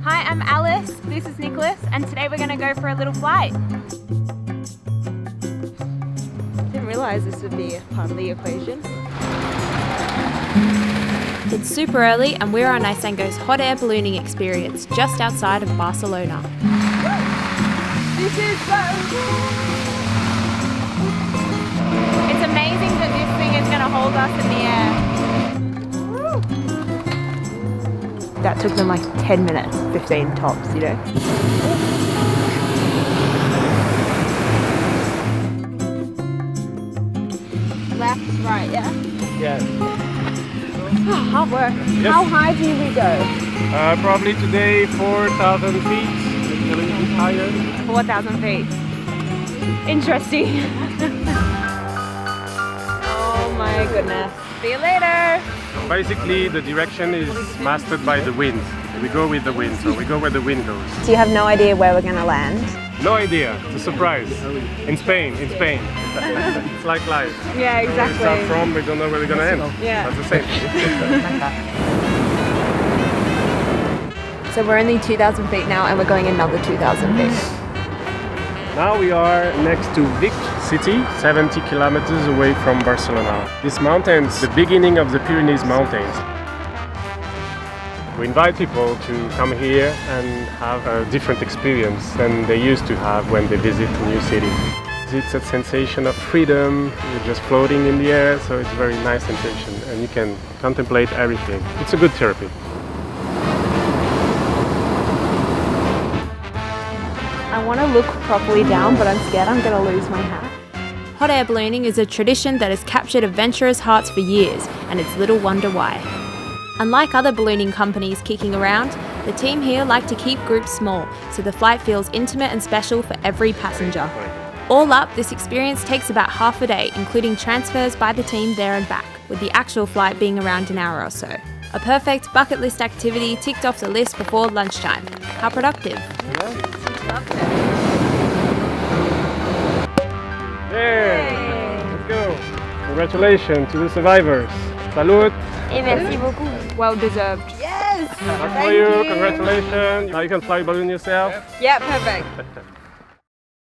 Hi, I'm Alice, this is Nicholas, and today we're going to go for a little flight. Didn't realise this would be part of the equation. It's super early and we're on Isango's hot air ballooning experience just outside of Barcelona. This is so cool! It's amazing that this thing is going to hold us in the air. That took them like 10 minutes, 15 tops, you know? Left, right, yeah? Yes. Oh, hard work. Yes. How high do we go? Probably today 4,000 feet, maybe a little bit higher. 4,000 feet. Interesting. Oh my goodness. See you later. Basically, the direction is mastered by the wind. We go with the wind, so we go where the wind goes. So you have no idea where we're going to land? No idea, it's a surprise. In Spain. It's like life. Yeah, Where we start from, we don't know where we're going to end. Yeah. That's the same. So we're only 2,000 feet now and we're going another 2,000 feet. Now we are next to Vic city, 70 kilometers away from Barcelona. This mountain's the beginning of the Pyrenees Mountains. We invite people to come here and have a different experience than they used to have when they visit a new city. It's a sensation of freedom, you're just floating in the air, so it's a very nice sensation and you can contemplate everything. It's a good therapy. I want to look properly down, but I'm scared I'm going to lose my hat. Hot air ballooning is a tradition that has captured adventurers' hearts for years, and it's little wonder why. Unlike other ballooning companies kicking around, the team here like to keep groups small, so the flight feels intimate and special for every passenger. All up, this experience takes about half a day, including transfers by the team there and back, with the actual flight being around an hour or so. A perfect bucket list activity ticked off the list before lunchtime. How productive. There! Let's go! Congratulations to the survivors! Salud! Et merci beaucoup. Well deserved. Yes! That's for you, congratulations! Now you can fly balloon yourself. Yeah, perfect.